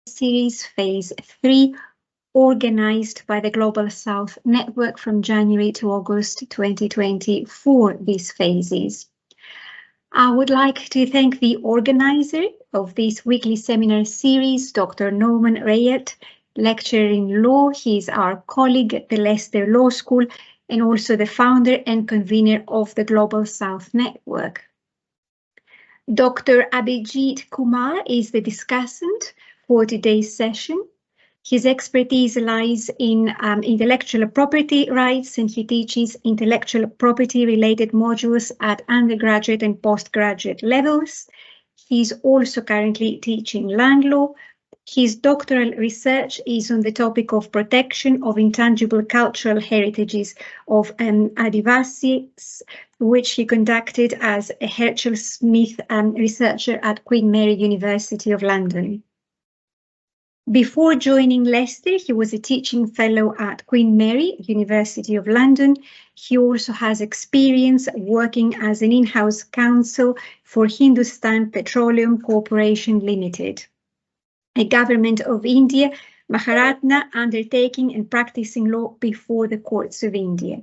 Series Phase 3, organized by the Global South Network from January to August 2020 for these phases. I would like to thank the organizer of this weekly seminar series, Dr. Norman Rayett, lecturer in law. He is our colleague at the Leicester Law School and also the founder and convener of the Global South Network. Dr. Abhijeet Kumar is the discussant for today's session. His expertise lies in intellectual property rights, and he teaches intellectual property related modules at undergraduate and postgraduate levels. He's also currently teaching land law. His doctoral research is on the topic of protection of intangible cultural heritages of Adivasis, which he conducted as a Herschel Smith researcher at Queen Mary University of London. Before joining Leicester, he was a teaching fellow at Queen Mary University of London. He also has experience working as an in-house counsel for Hindustan Petroleum Corporation Limited, a government of India, Maharatna undertaking and practicing law before the courts of India.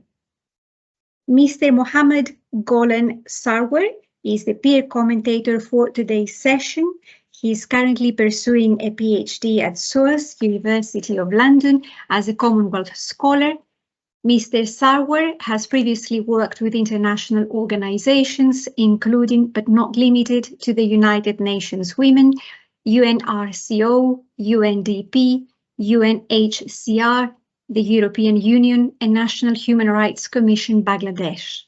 Mr. Mohammad Golam Sarwar is the peer commentator for today's session. He is currently pursuing a PhD at SOAS University of London as a Commonwealth Scholar. Mr. Sarwar has previously worked with international organizations, including but not limited to the United Nations Women, UNRCO, UNDP, UNHCR, the European Union, and National Human Rights Commission Bangladesh.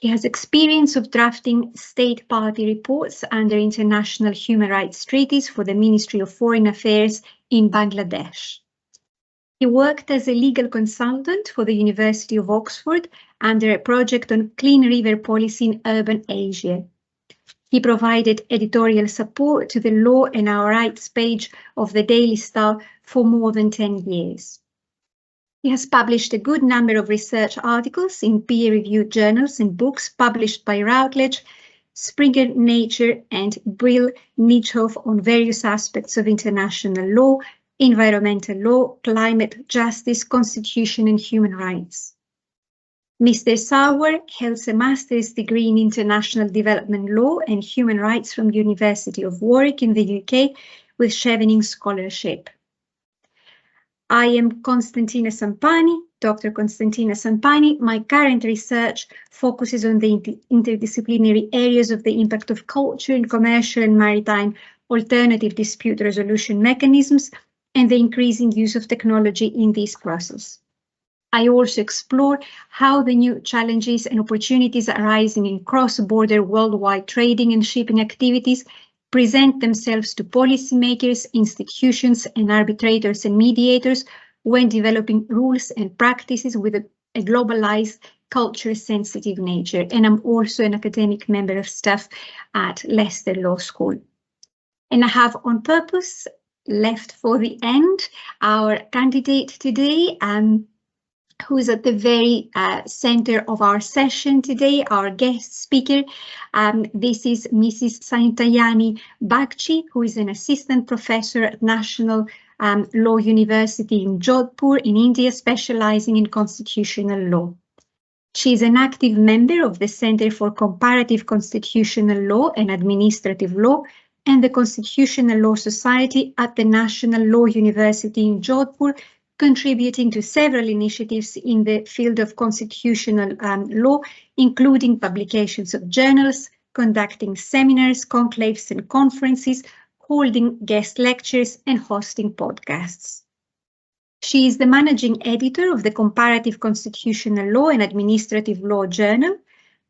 He has experience of drafting state party reports under international human rights treaties for the Ministry of Foreign Affairs in Bangladesh. He worked as a legal consultant for the University of Oxford under a project on clean river policy in urban Asia. He provided editorial support to the Law and Our Rights page of the Daily Star for more than 10 years. He has published a good number of research articles in peer-reviewed journals and books published by Routledge, Springer Nature, and Brill Nietzhoff on various aspects of international law, environmental law, climate justice, constitution, and human rights. Mr. Sarwar holds a master's degree in international development law and human rights from the University of Warwick in the UK with Chevening Scholarship. I am Constantina Sampani, Dr. Constantina Sampani. My current research focuses on the interdisciplinary areas of the impact of culture in commercial and maritime alternative dispute resolution mechanisms and the increasing use of technology in this process. I also explore how the new challenges and opportunities arising in cross-border worldwide trading and shipping activities present themselves to policymakers, institutions, and arbitrators and mediators when developing rules and practices with a globalized, culture-sensitive nature. And I'm also an academic member of staff at Leicester Law School. And I have on purpose left for the end our candidate today, who is at the very center of our session today, our guest speaker. This is Mrs. Sayantani Bagchi, who is an assistant professor at National Law University in Jodhpur in India, specializing in constitutional law. She is an active member of the Center for Comparative Constitutional Law and Administrative Law and the Constitutional Law Society at the National Law University in Jodhpur, contributing to several initiatives in the field of constitutional law, including publications of journals, conducting seminars, conclaves and conferences, holding guest lectures and hosting podcasts. She is the managing editor of the Comparative Constitutional Law and Administrative Law Journal.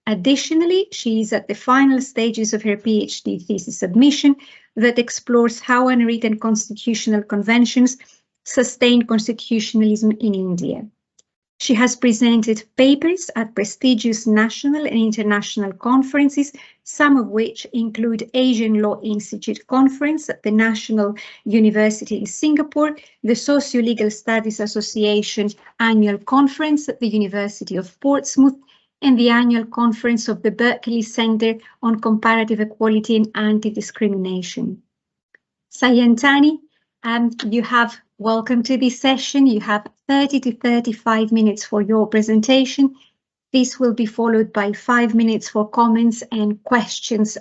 Additionally, she is at the final stages of her PhD thesis submission that explores how unwritten constitutional conventions sustain constitutionalism in India. She has presented papers at prestigious national and international conferences, some of which include Asian Law Institute Conference at the National University in Singapore, the Socio-Legal Studies Association Annual Conference at the University of Portsmouth, and the annual conference of the Berkeley Center on Comparative Equality and Anti-Discrimination. Sayantani, welcome to this session. You have 30 to 35 minutes for your presentation. This will be followed by 5 minutes for comments and questions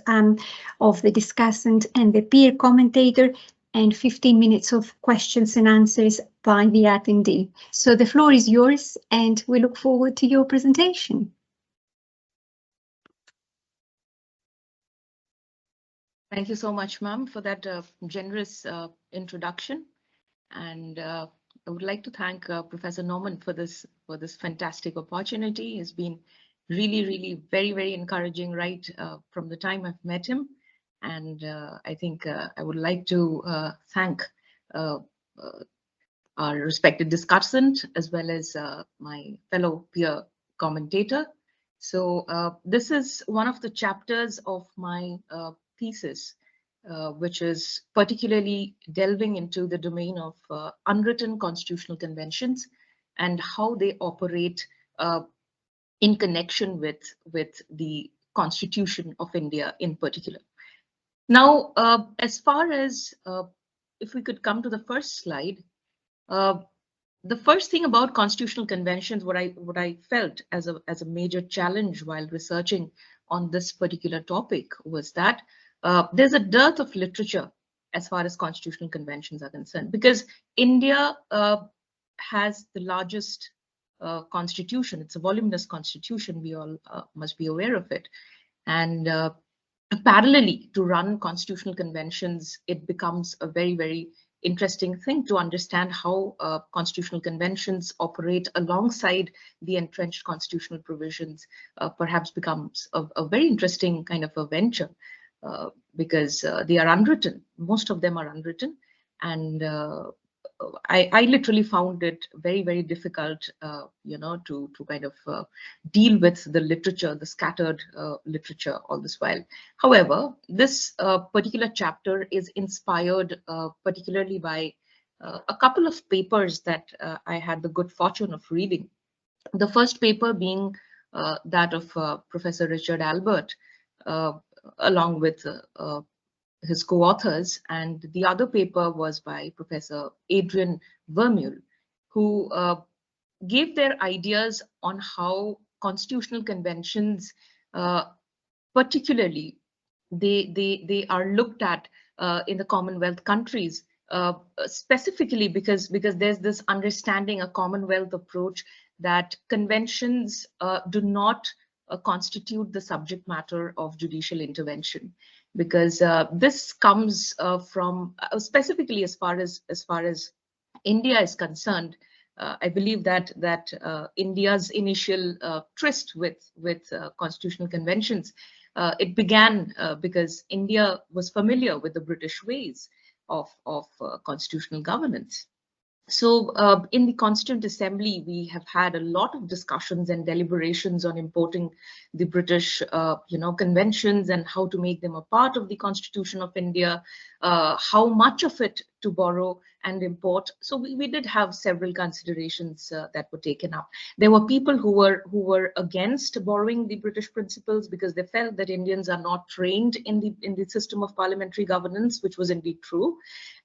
of the discussant and the peer commentator, and 15 minutes of questions and answers by the attendee. So the floor is yours, and we look forward to your presentation. Thank you so much, ma'am, for that generous introduction. And I would like to thank Professor Norman for this fantastic opportunity. It's been really very, very encouraging right from the time I've met him. And I think I would like to thank our respected discussant as well as my fellow peer commentator. So this is one of the chapters of my thesis, which is particularly delving into the domain of unwritten constitutional conventions and how they operate in connection with the Constitution of India in particular. Now, as far as if we could come to the first slide, the first thing about constitutional conventions, what I felt as a major challenge while researching on this particular topic was that there's a dearth of literature as far as constitutional conventions are concerned, because India has the largest constitution. It's a voluminous constitution. We all must be aware of it. And parallelly to run constitutional conventions, it becomes a very interesting thing to understand how constitutional conventions operate alongside the entrenched constitutional provisions. Perhaps becomes a very interesting kind of a venture. Because they are unwritten. Most of them are unwritten, and I literally found it very difficult, to kind of deal with the literature, the scattered literature all this while. However, this particular chapter is inspired particularly by a couple of papers that I had the good fortune of reading. The first paper being that of Professor Richard Albert, along with his co-authors, and the other paper was by Professor Adrian Vermeule, who gave their ideas on how constitutional conventions, particularly they are looked at in the Commonwealth countries, specifically because there's this understanding, a Commonwealth approach, that conventions do not constitute the subject matter of judicial intervention, because this comes from specifically as far as India is concerned. I believe that India's initial tryst with constitutional conventions, it began because India was familiar with the British ways of constitutional governance. So in the Constituent Assembly, we have had a lot of discussions and deliberations on importing the British, conventions and how to make them a part of the Constitution of India, how much of it to borrow and import. So we did have several considerations that were taken up. There were people who were against borrowing the British principles because they felt that Indians are not trained in the system of parliamentary governance, which was indeed true.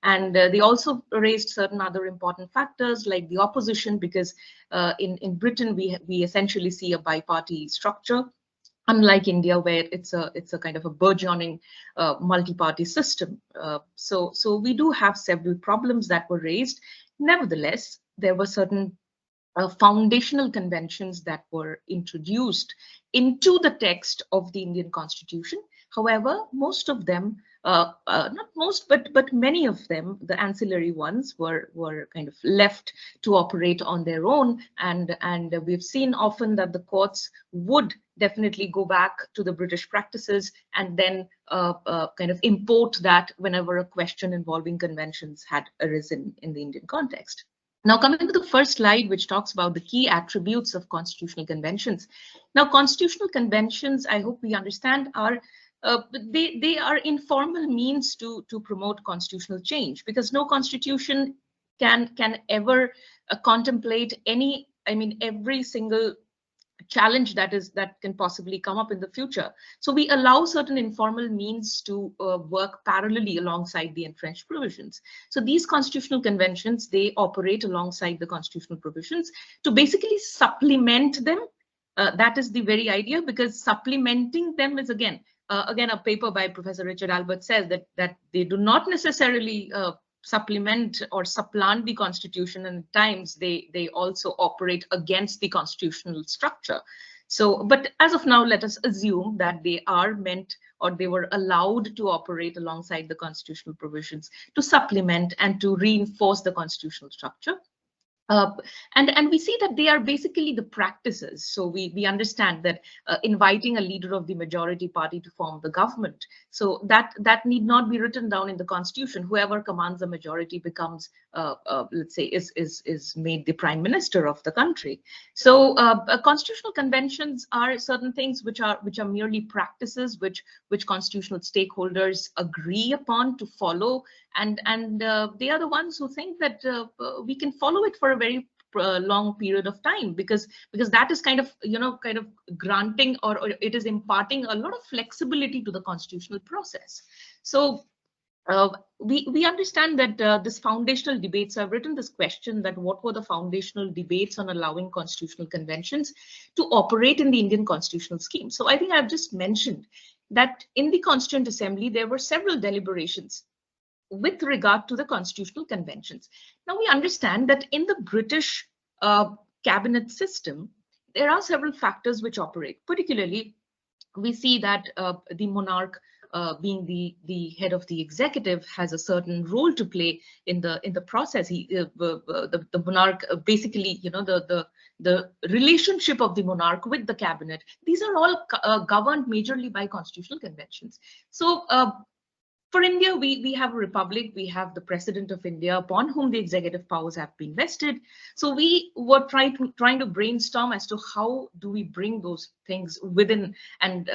And they also raised certain other important factors like the opposition, because in Britain we essentially see a bi-party structure, unlike India, where it's a kind of a burgeoning multi-party system. So we do have several problems that were raised. Nevertheless, there were certain foundational conventions that were introduced into the text of the Indian Constitution. However, most of them, not most, but many of them, the ancillary ones, were kind of left to operate on their own. And we've seen often that the courts would definitely go back to the British practices and then kind of import that whenever a question involving conventions had arisen in the Indian context. Now, coming to the first slide, which talks about the key attributes of constitutional conventions. Now, constitutional conventions, I hope we understand, are they are informal means to promote constitutional change, because no constitution can ever contemplate every single challenge that can possibly come up in the future. So we allow certain informal means to work parallelly alongside the entrenched provisions. So these constitutional conventions, they operate alongside the constitutional provisions to basically supplement them. That is the very idea, because supplementing them is again a paper by Professor Richard Albert says that they do not necessarily supplement or supplant the constitution, and at times they also operate against the constitutional structure. So, but as of now, let us assume that they are meant, or they were allowed to operate alongside the constitutional provisions to supplement and to reinforce the constitutional structure. And we see that they are basically the practices. So we understand that inviting a leader of the majority party to form the government, so that need not be written down in the constitution. Whoever commands the majority becomes, let's say, is made the prime minister of the country. So constitutional conventions are certain things which are merely practices which constitutional stakeholders agree upon to follow, and they are the ones who think that we can follow it for a very long period of time, because that is kind of granting, or it is imparting a lot of flexibility to the constitutional process. So we understand that this foundational debates, I've written this question, that what were the foundational debates on allowing constitutional conventions to operate in the Indian constitutional scheme. So I think I've just mentioned that in the Constituent Assembly, there were several deliberations with regard to the constitutional conventions. Now we understand that in the British cabinet system, there are several factors which operate. Particularly, we see that the monarch, being the head of the executive, has a certain role to play in the process. The monarch basically, the relationship of the monarch with the cabinet. These are all governed majorly by constitutional conventions. So for India, we have a republic, we have the President of India, upon whom the executive powers have been vested. So we were trying to brainstorm as to how do we bring those things within and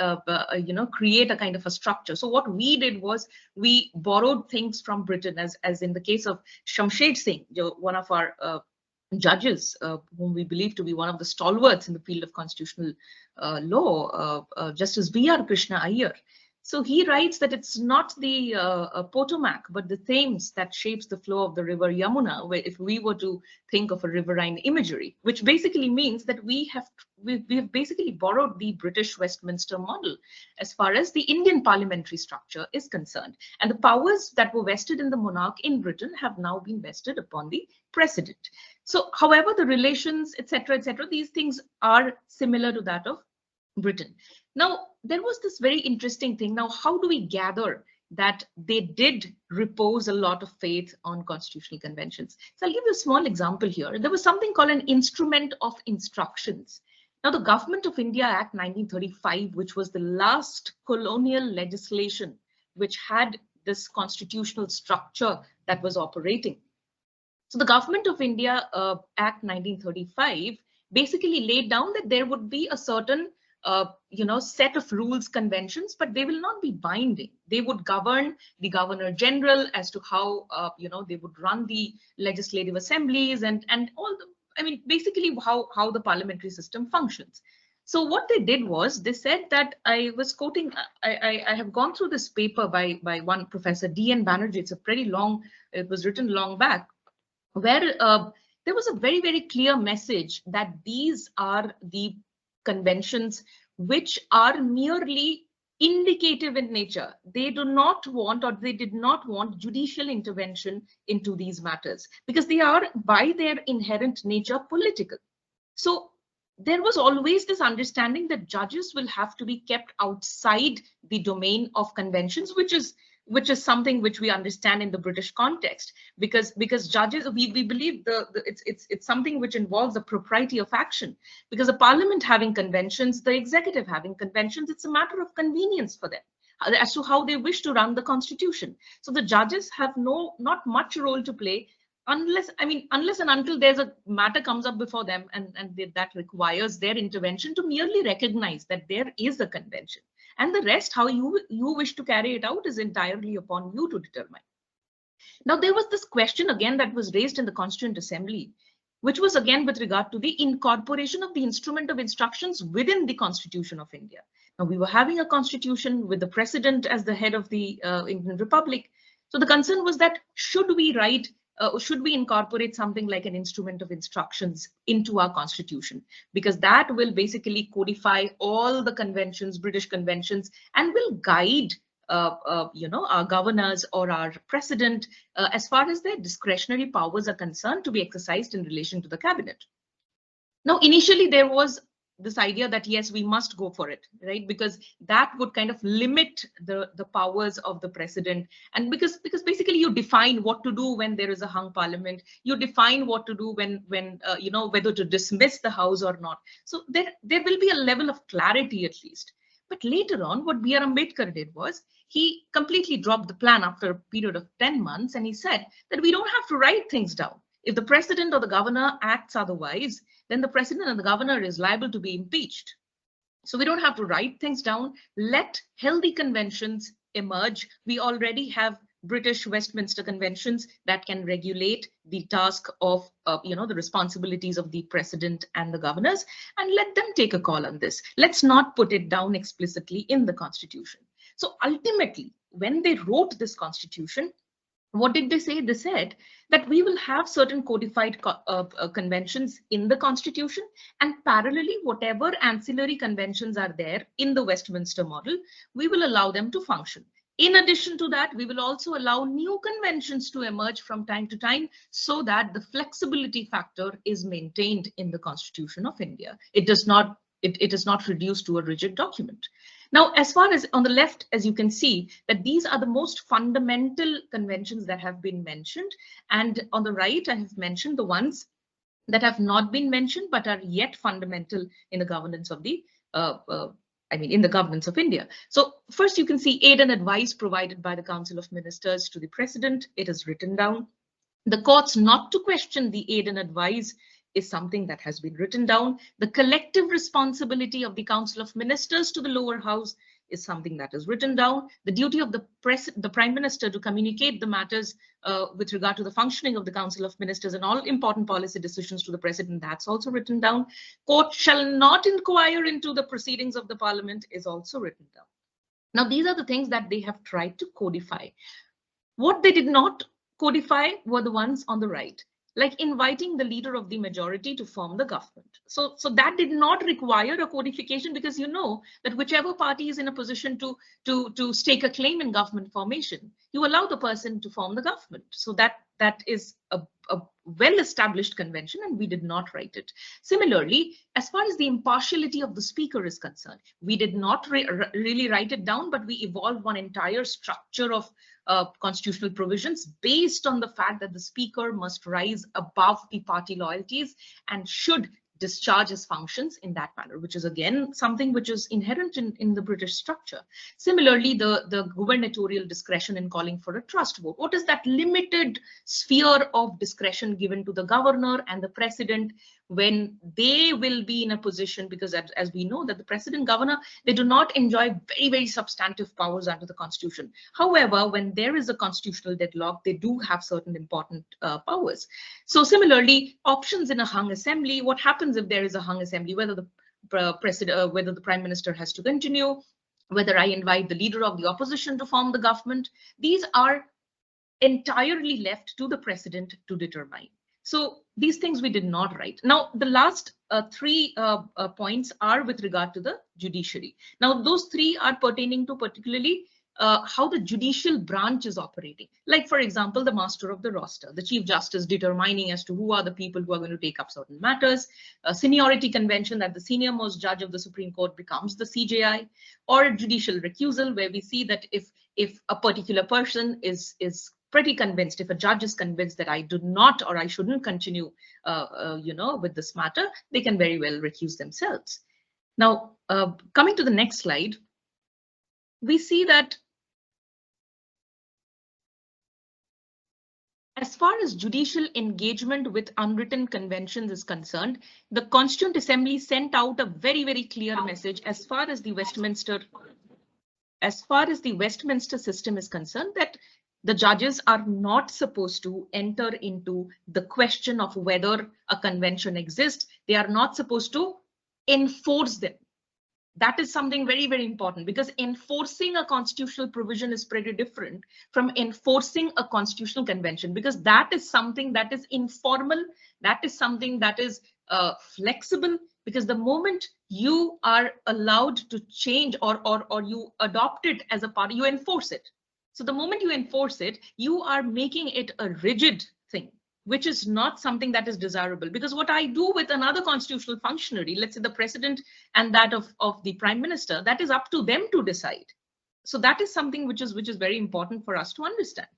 create a kind of a structure. So what we did was we borrowed things from Britain, as in the case of Shamshed Singh, one of our judges, whom we believe to be one of the stalwarts in the field of constitutional law, Justice V.R. Krishna Iyer. So he writes that it's not the Potomac, but the Thames that shapes the flow of the river Yamuna, where if we were to think of a riverine imagery, which basically means that we've basically borrowed the British Westminster model as far as the Indian parliamentary structure is concerned. And the powers that were vested in the monarch in Britain have now been vested upon the president. So, however, the relations, etc., these things are similar to that of Britain. Now, there was this very interesting thing. Now, how do we gather that they did repose a lot of faith on constitutional conventions? So I'll give you a small example here. There was something called an Instrument of Instructions. Now, the Government of India Act 1935, which was the last colonial legislation which had this constitutional structure that was operating. So the Government of India Act 1935 basically laid down that there would be a certain set of rules, conventions, but they will not be binding. They would govern the Governor General as to how they would run the legislative assemblies and all the, I mean, basically how the parliamentary system functions. So what they did was they said that, I was quoting, I have gone through this paper by one Professor D.N. Banerjee. It's a pretty long, it was written long back, where there was a very, very clear message that these are the conventions which are merely indicative in nature. They do not want, or they did not want, judicial intervention into these matters because they are by their inherent nature political. So there was always this understanding that judges will have to be kept outside the domain of conventions, which is something which we understand in the British context, because judges, we believe it's something which involves the propriety of action, because the parliament having conventions, the executive having conventions, it's a matter of convenience for them as to how they wish to run the constitution. So the judges have not much role to play unless and until there's a matter comes up before them and that requires their intervention to merely recognize that there is a convention. And the rest, how you wish to carry it out, is entirely upon you to determine. Now, there was this question again that was raised in the Constituent Assembly, which was again with regard to the incorporation of the instrument of instructions within the Constitution of India. Now, we were having a constitution with the president as the head of the Indian Republic. So the concern was that should we incorporate something like an instrument of instructions into our constitution, because that will basically codify all the conventions, British conventions, and will guide our governors or our president as far as their discretionary powers are concerned to be exercised in relation to the cabinet. Now, initially there was this idea that yes, we must go for it, right? Because that would kind of limit the powers of the president, and because basically you define what to do when there is a hung parliament, you define what to do when whether to dismiss the house or not. So there will be a level of clarity at least. But later on, what B.R. Ambedkar did was he completely dropped the plan after a period of 10 months, and he said that we don't have to write things down. If the president or the governor acts otherwise, then the president and the governor is liable to be impeached. So we don't have to write things down. Let healthy conventions emerge. We already have British Westminster conventions that can regulate the task of, the responsibilities of the president and the governors, and let them take a call on this. Let's not put it down explicitly in the constitution. So ultimately, when they wrote this constitution, what did they say? They said that we will have certain codified conventions in the constitution, and parallelly, whatever ancillary conventions are there in the Westminster model, we will allow them to function. In addition to that, we will also allow new conventions to emerge from time to time so that the flexibility factor is maintained in the Constitution of India. It is not reduced to a rigid document. Now, as far as on the left, as you can see, that these are the most fundamental conventions that have been mentioned. And on the right, I have mentioned the ones that have not been mentioned, but are yet fundamental in the governance of the in the governance of India. So first, you can see aid and advice provided by the Council of Ministers to the President. It is written down. The courts not to question the aid and advice is something that has been written down. The collective responsibility of the Council of Ministers to the lower house is something that is written down. The duty of the Prime Minister to communicate the matters with regard to the functioning of the Council of Ministers and all important policy decisions to the President, that's also written down. Court shall not inquire into the proceedings of the Parliament is also written down. Now, these are the things that they have tried to codify. What they did not codify were the ones on the right, like inviting the leader of the majority to form the government. So that did not require a codification, because you know that whichever party is in a position to stake a claim in government formation, you allow the person to form the government. So that is a well-established convention, and we did not write it. Similarly, as far as the impartiality of the speaker is concerned, we did not really write it down, but we evolved one entire structure of constitutional provisions based on the fact that the speaker must rise above the party loyalties and should discharge his functions in that manner, which is again something which is inherent in the British structure. Similarly, the gubernatorial discretion in calling for a trust vote. What is that limited sphere of discretion given to the governor and the president when they will be in a position, because as we know that the president governor, they do not enjoy very, very substantive powers under the constitution. However, when there is a constitutional deadlock, they do have certain important powers. So similarly, options in a hung assembly, what happens if there is a hung assembly, whether the whether the prime minister has to continue, whether I invite the leader of the opposition to form the government, these are entirely left to the president to determine. So these things we did not write. Now, the last three points are with regard to the judiciary. Now, those three are pertaining to particularly how the judicial branch is operating. Like, for example, the master of the roster, the chief justice determining as to who are the people who are going to take up certain matters, a seniority convention that the senior most judge of the Supreme Court becomes the CJI, or a judicial recusal, where we see that if a particular person is pretty convinced, if a judge is convinced that I do not or I shouldn't continue with this matter, they can very well recuse themselves. Now, coming to the next slide, we see that as far as judicial engagement with unwritten conventions is concerned, the Constituent Assembly sent out a very, very clear message as far as the Westminster system is concerned, that the judges are not supposed to enter into the question of whether a convention exists. They are not supposed to enforce them. That is something very, very important, because enforcing a constitutional provision is pretty different from enforcing a constitutional convention, because that is something that is informal, that is something that is flexible, because the moment you are allowed to change or you adopt it as a party, you enforce it. So the moment you enforce it, you are making it a rigid thing, which is not something that is desirable. Because what I do with another constitutional functionary, let's say the president and that of the prime minister, that is up to them to decide. So that is something which is very important for us to understand.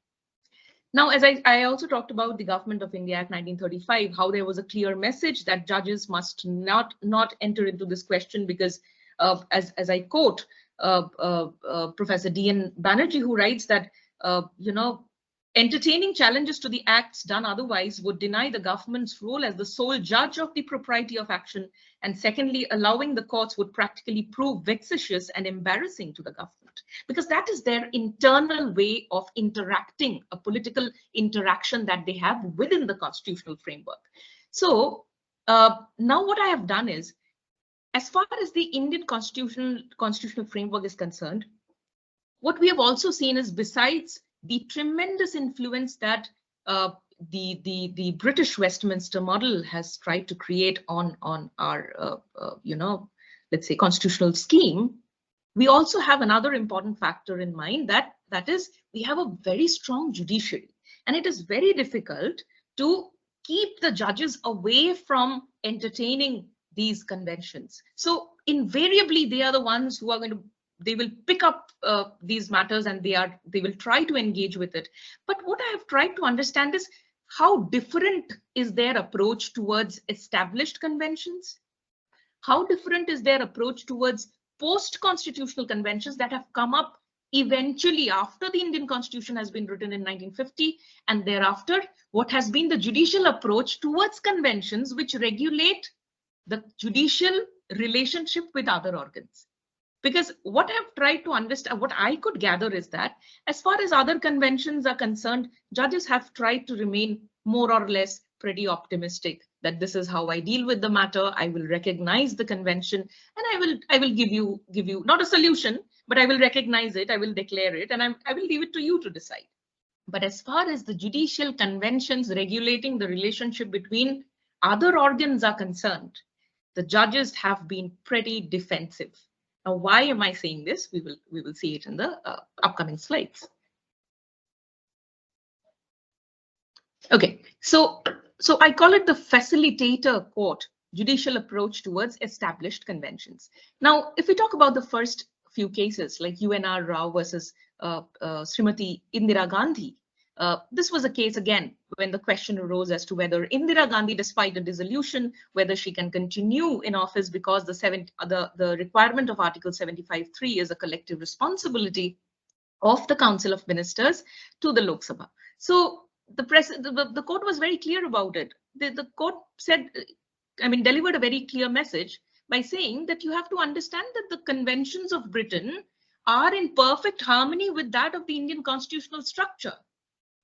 Now, as I also talked about the Government of India Act 1935, how there was a clear message that judges must not enter into this question, because as I quote Professor D.N. Banerjee, who writes that, entertaining challenges to the acts done otherwise would deny the government's role as the sole judge of the propriety of action, and secondly, allowing the courts would practically prove vexatious and embarrassing to the government, because that is their internal way of interacting, a political interaction that they have within the constitutional framework. So now what I have done is, as far as the Indian constitutional framework is concerned, what we have also seen is, besides the tremendous influence that the British Westminster model has tried to create on our, let's say, constitutional scheme, we also have another important factor in mind, that is, we have a very strong judiciary, and it is very difficult to keep the judges away from entertaining these conventions. So invariably, they are the ones who are they will pick up these matters, and they will try to engage with it. But what I have tried to understand is, how different is their approach towards established conventions? How different is their approach towards post-constitutional conventions that have come up eventually after the Indian Constitution has been written in 1950, and thereafter, what has been the judicial approach towards conventions which regulate the judicial relationship with other organs? Because what I've tried to understand, what I could gather is that, as far as other conventions are concerned, judges have tried to remain more or less pretty optimistic that this is how I deal with the matter. I will recognize the convention, and I will give you not a solution, but I will recognize it, I will declare it, and I will leave it to you to decide. But as far as the judicial conventions regulating the relationship between other organs are concerned, the judges have been pretty defensive. Now, why am I saying this? We will see it in the upcoming slides. Okay, so I call it the facilitator court judicial approach towards established conventions. Now, if we talk about the first few cases, like UNR Rao versus Srimati Indira Gandhi, this was a case, again, when the question arose as to whether Indira Gandhi, despite a dissolution, whether she can continue in office, because the requirement of Article 75(3) is a collective responsibility of the Council of Ministers to the Lok Sabha. So the court was very clear about it. The court said delivered a very clear message by saying that you have to understand that the conventions of Britain are in perfect harmony with that of the Indian constitutional structure.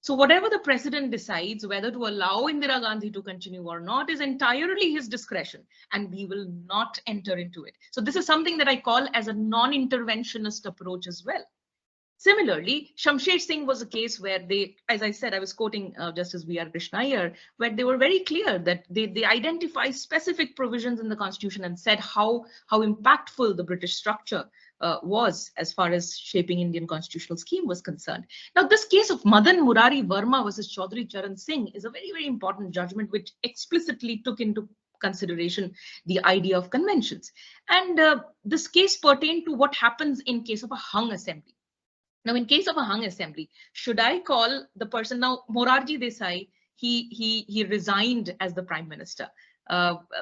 So whatever the president decides, whether to allow Indira Gandhi to continue or not, is entirely his discretion, and we will not enter into it. So this is something that I call as a non-interventionist approach as well. Similarly, Shamsher Singh was a case where they, as I said, I was quoting Justice V.R. Krishna here, where they were very clear that they identify specific provisions in the constitution and said how impactful the British structure was as far as shaping Indian constitutional scheme was concerned. Now, this case of Madan Murari Verma versus Chaudhry Charan Singh is a very, very important judgment which explicitly took into consideration the idea of conventions. And this case pertained to what happens in case of a hung assembly. Now, in case of a hung assembly, should I call the person now? Morarji Desai, he resigned as the prime minister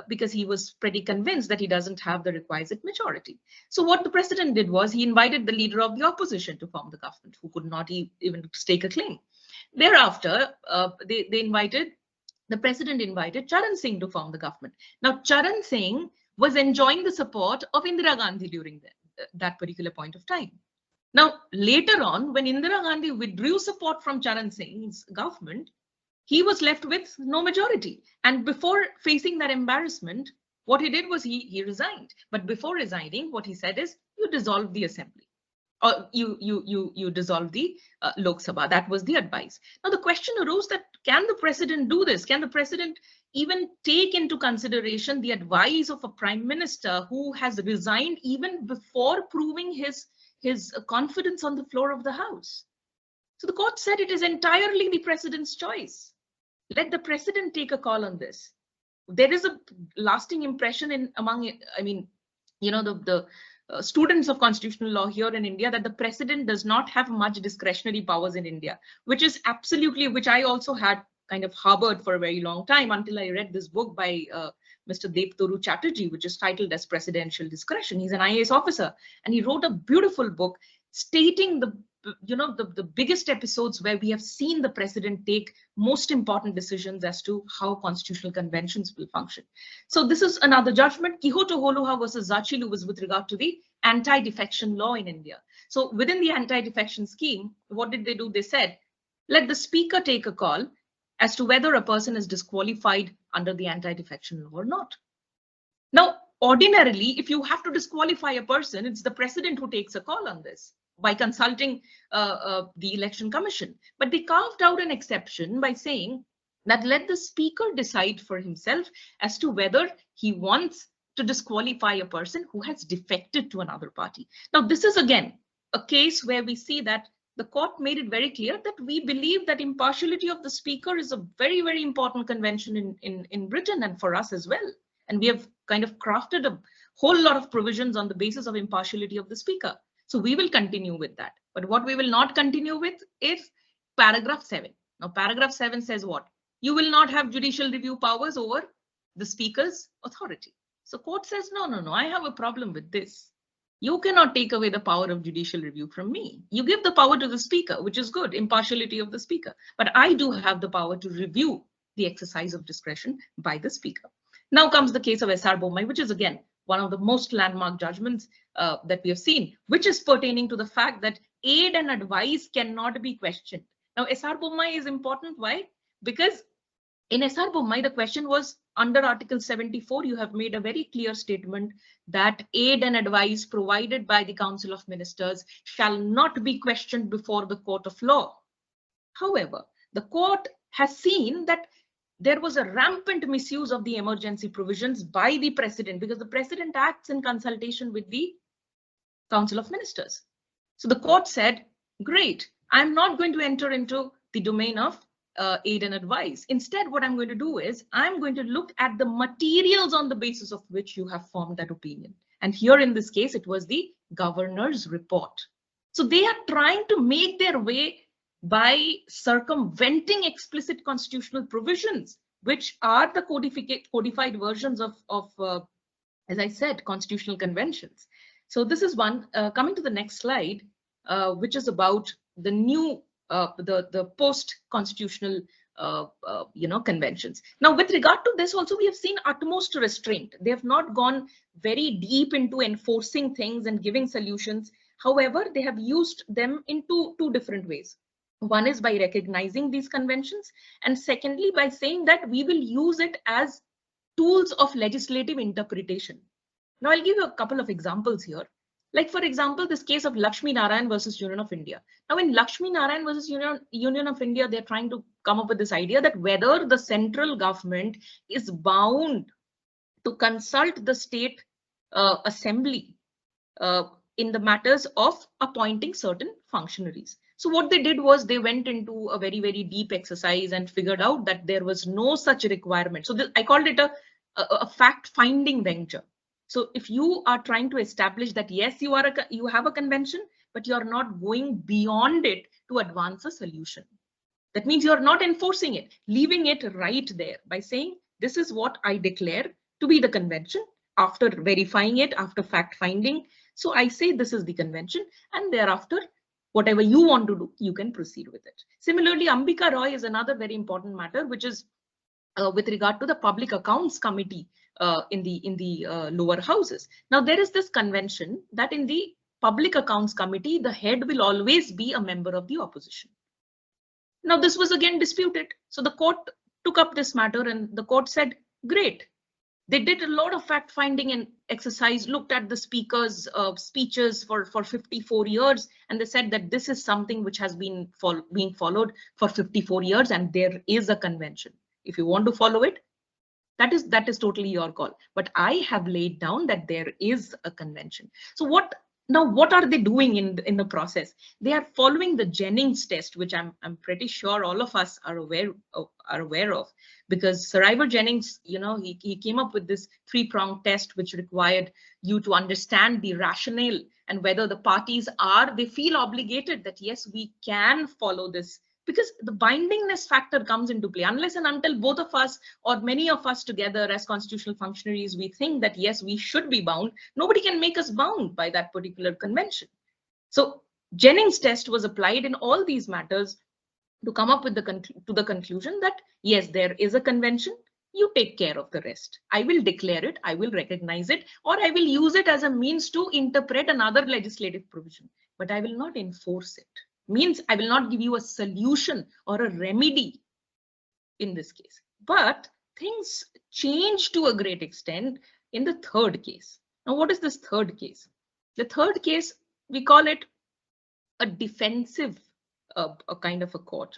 because he was pretty convinced that he doesn't have the requisite majority. So what the president did was he invited the leader of the opposition to form the government, who could not even stake a claim. Thereafter, the president invited Charan Singh to form the government. Now, Charan Singh was enjoying the support of Indira Gandhi during that particular point of time. Now, later on, when Indira Gandhi withdrew support from Charan Singh's government, he was left with no majority. And before facing that embarrassment, what he did was he resigned. But before resigning, what he said is, you dissolve the assembly, or you dissolve the Lok Sabha. That was the advice. Now, the question arose that, can the president do this? Can the president even take into consideration the advice of a prime minister who has resigned even before proving his confidence on the floor of the House? So the court said it is entirely the president's choice. Let the president take a call on this. There is a lasting impression among the students of constitutional law here in India that the president does not have much discretionary powers in India, which I also had kind of harbored for a very long time until I read this book by Mr. Devtoru Chatterjee, which is titled as Presidential Discretion. He's an IAS officer, and he wrote a beautiful book stating the biggest episodes where we have seen the president take most important decisions as to how constitutional conventions will function. So this is another judgment. Kihoto Holuha versus Zachilu was with regard to the anti-defection law in India. So within the anti-defection scheme, what did they do? They said, let the speaker take a call as to whether a person is disqualified under the anti-defection law or not. Now, ordinarily, if you have to disqualify a person, it's the president who takes a call on this by consulting the election commission. But they carved out an exception by saying that let the speaker decide for himself as to whether he wants to disqualify a person who has defected to another party. Now, this is again a case where we see that the court made it very clear that we believe that impartiality of the speaker is a very, very important convention in Britain and for us as well. And we have kind of crafted a whole lot of provisions on the basis of impartiality of the speaker. So we will continue with that. But what we will not continue with is paragraph 7. Now, paragraph 7 says what? You will not have judicial review powers over the speaker's authority. So court says, no, I have a problem with this. You cannot take away the power of judicial review from me. You give the power to the speaker, which is good, impartiality of the speaker. But I do have the power to review the exercise of discretion by the speaker. Now comes the case of S.R. Bommai, which is again one of the most landmark judgments that we have seen, which is pertaining to the fact that aid and advice cannot be questioned. Now, S.R. Bommai is important. Why? Because in S.R. Bommai, the question was under Article 74, you have made a very clear statement that aid and advice provided by the Council of Ministers shall not be questioned before the court of law. However, the court has seen that there was a rampant misuse of the emergency provisions by the president because the president acts in consultation with the Council of Ministers. So the court said, great, I'm not going to enter into the domain of aid and advice. Instead, what I'm going to do is I'm going to look at the materials on the basis of which you have formed that opinion. And here in this case, it was the governor's report. So they are trying to make their way by circumventing explicit constitutional provisions, which are the codified versions of as I said, constitutional conventions. So this is one. Coming to the next slide, which is about the new the post-constitutional conventions. Now, with regard to this also, we have seen utmost restraint. They have not gone very deep into enforcing things and giving solutions. However, they have used them in two different ways. One is by recognizing these conventions, and secondly, by saying that we will use it as tools of legislative interpretation. Now, I'll give you a couple of examples here. Like, for example, this case of Lakshmi Narayan versus Union of India. Now, in Lakshmi Narayan versus Union of India, they're trying to come up with this idea that whether the central government is bound to consult the state assembly in the matters of appointing certain functionaries. So what they did was they went into a very, very deep exercise and figured out that there was no such requirement. So I called it a fact-finding venture. So if you are trying to establish that, yes, you have a convention, but you're not going beyond it to advance a solution. That means you're not enforcing it, leaving it right there by saying, this is what I declare to be the convention after verifying it, after fact-finding. So I say this is the convention, and thereafter, whatever you want to do, you can proceed with it. Similarly, Ambika Roy is another very important matter, which is with regard to the Public Accounts Committee in the lower houses. Now, there is this convention that in the Public Accounts Committee, the head will always be a member of the opposition. Now, this was again disputed. So the court took up this matter and the court said, great. They did a lot of fact-finding and exercise, looked at the speakers' speeches for 54 years, and they said that this is something which has been being followed for 54 years, and there is a convention. If you want to follow it, that is totally your call. But I have laid down that there is a convention. So what are they doing in the process? They are following the Jennings test, which I'm pretty sure all of us are aware of, because Sir Ivor Jennings, he came up with this 3-pronged test, which required you to understand the rationale and whether the parties they feel obligated that yes, we can follow this. Because the bindingness factor comes into play. Unless and until both of us or many of us together as constitutional functionaries, we think that, yes, we should be bound, nobody can make us bound by that particular convention. So Jennings test was applied in all these matters to come up with the conclusion that, yes, there is a convention. You take care of the rest. I will declare it, I will recognize it, or I will use it as a means to interpret another legislative provision, but I will not enforce it. Means I will not give you a solution or a remedy in this case. But things change to a great extent in the third case. Now, what is this third case? The third case, we call it a defensive a kind of a court,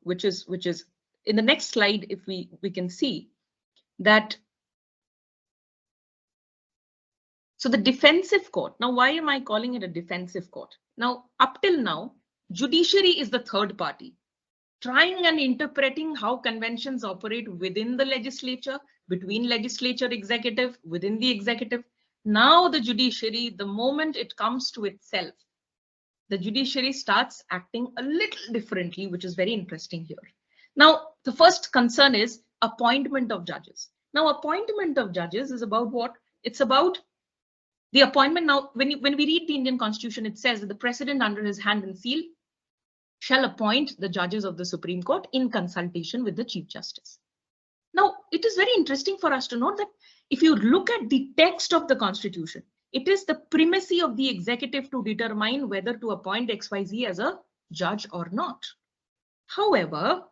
which is in the next slide, if we can see that. So the defensive court. Now, why am I calling it a defensive court? Now, up till now, judiciary is the third party, trying and interpreting how conventions operate within the legislature, between legislature, executive, within the executive. Now the judiciary, the moment it comes to itself, the judiciary starts acting a little differently, which is very interesting here. Now, the first concern is appointment of judges. Now, appointment of judges is about what? It's about the appointment. Now, when we read the Indian Constitution, it says that the President, under his hand and seal, shall appoint the judges of the Supreme Court in consultation with the Chief Justice. Now, it is very interesting for us to note that if you look at the text of the Constitution, it is the primacy of the executive to determine whether to appoint XYZ as a judge or not. However,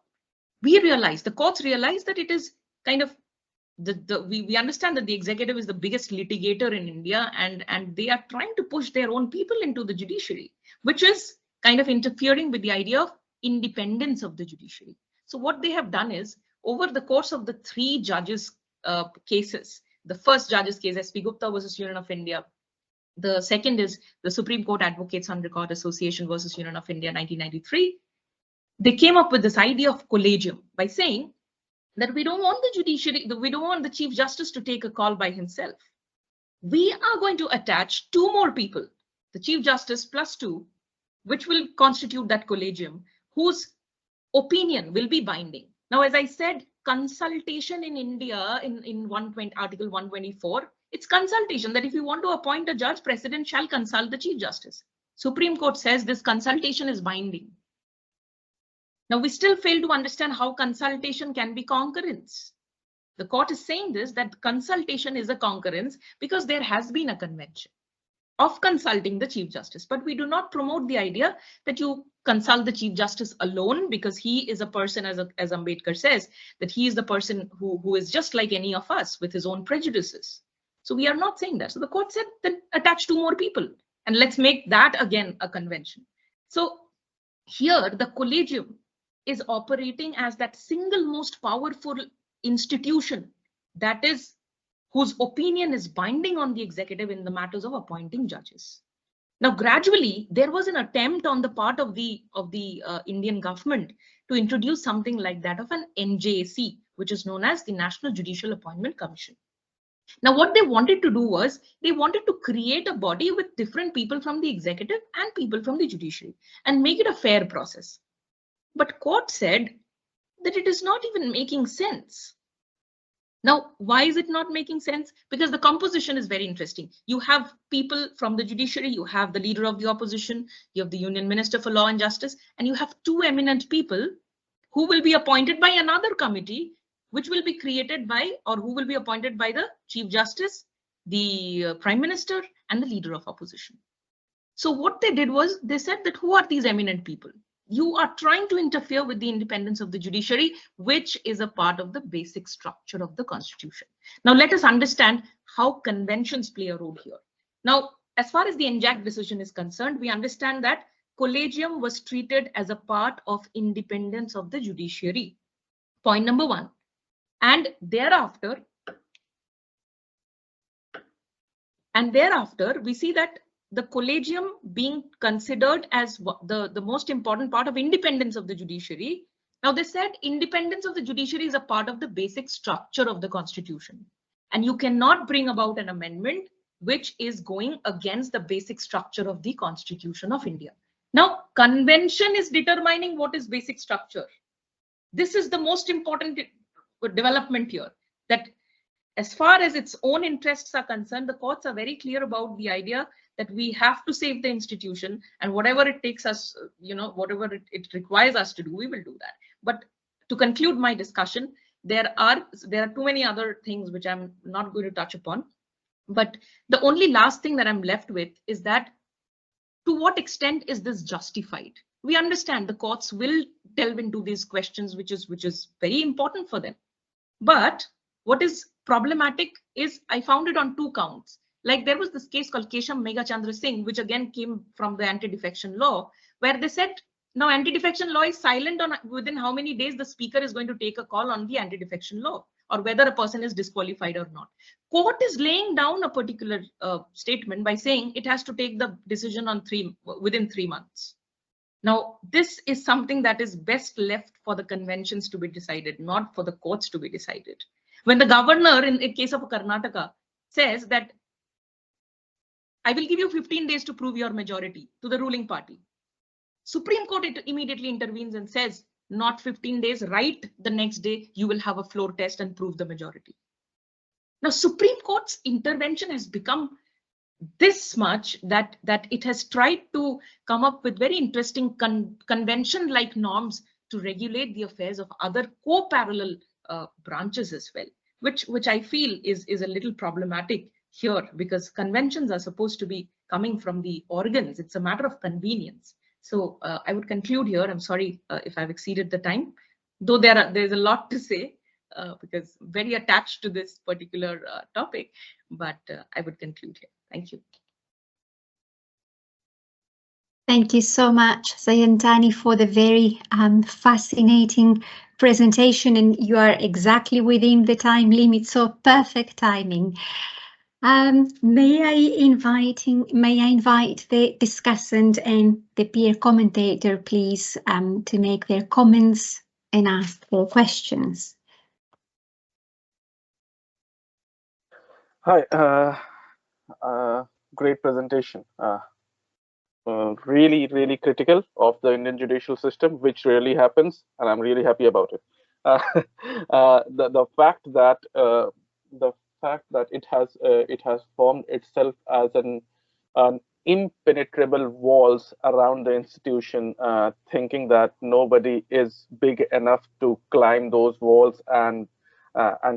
the courts realize that it is kind of we understand that the executive is the biggest litigator in India, and they are trying to push their own people into the judiciary, which is kind of interfering with the idea of independence of the judiciary. So what they have done is, over the course of the 3 judges cases, the first judges case, SP Gupta versus Union of India. The second is the Supreme Court Advocates on Record Association versus Union of India, 1993. They came up with this idea of collegium by saying that we don't want the judiciary, we don't want the Chief Justice to take a call by himself. We are going to attach 2 more people, the Chief Justice plus 2, which will constitute that collegium, whose opinion will be binding. Now, as I said, consultation in India in Article 124, it's consultation that if you want to appoint a judge, President shall consult the Chief Justice. Supreme Court says this consultation is binding. Now, we still fail to understand how consultation can be concurrence. The court is saying this, that consultation is a concurrence because there has been a convention of consulting the Chief Justice. But we do not promote the idea that you consult the Chief Justice alone because he is a person, as Ambedkar says, that he is the person who is just like any of us with his own prejudices. So we are not saying that. So the court said, then attach 2 more people and let's make that again a convention. So here the collegium is operating as that single most powerful institution that is whose opinion is binding on the executive in the matters of appointing judges. Now, gradually, there was an attempt on the part of the Indian government to introduce something like that of an NJC, which is known as the National Judicial Appointment Commission. Now, what they wanted to do was they wanted to create a body with different people from the executive and people from the judiciary and make it a fair process. But court said that it is not even making sense. Now, why is it not making sense? Because the composition is very interesting. You have people from the judiciary, you have the leader of the opposition, you have the Union Minister for Law and Justice, and you have 2 eminent people who will be appointed by another committee, which will be created by, or who will be appointed by the Chief Justice, the Prime Minister, and the leader of opposition. So what they did was they said that who are these eminent people? You are trying to interfere with the independence of the judiciary, which is a part of the basic structure of the Constitution. Now, let us understand how conventions play a role here. Now, as far as the NJAC decision is concerned, we understand that collegium was treated as a part of independence of the judiciary. Point number 1. And thereafter, we see that the collegium being considered as the most important part of independence of the judiciary. Now, they said independence of the judiciary is a part of the basic structure of the Constitution. And you cannot bring about an amendment which is going against the basic structure of the Constitution of India. Now, convention is determining what is basic structure. This is the most important development here, that as far as its own interests are concerned, the courts are very clear about the idea that we have to save the institution, and whatever it takes us, whatever it requires us to do, we will do that. But to conclude my discussion, there are too many other things which I'm not going to touch upon. But the only last thing that I'm left with is that to what extent is this justified? We understand the courts will delve into these questions, which is very important for them. But what is problematic is I found it on 2 counts. Like there was this case called Kesham Meghachandra Singh, which again came from the anti-defection law, where they said, now anti-defection law is silent on within how many days the speaker is going to take a call on the anti-defection law, or whether a person is disqualified or not. Court is laying down a particular statement by saying it has to take the decision on within 3 months. Now, this is something that is best left for the conventions to be decided, not for the courts to be decided. When the governor, in the case of Karnataka, says that I will give you 15 days to prove your majority to the ruling party, Supreme Court immediately intervenes and says, not 15 days, right the next day, you will have a floor test and prove the majority. Now, Supreme Court's intervention has become this much that it has tried to come up with very interesting convention-like norms to regulate the affairs of other co-parallel branches as well, which I feel is a little problematic here, because conventions are supposed to be coming from the organs. It's a matter of convenience. So I would conclude here. I'm sorry if I've exceeded the time, though there's a lot to say because very attached to this particular topic, but I would conclude here. Thank you. Thank you so much, Sayantani, for the very fascinating presentation, and you are exactly within the time limit, so perfect timing. May I invite the discussant and the peer commentator, please, to make their comments and ask their questions. Hi, great presentation. Really, really critical of the Indian judicial system, which rarely happens, and I'm really happy about it. The fact that it has formed itself as an impenetrable walls around the institution, thinking that nobody is big enough to climb those walls and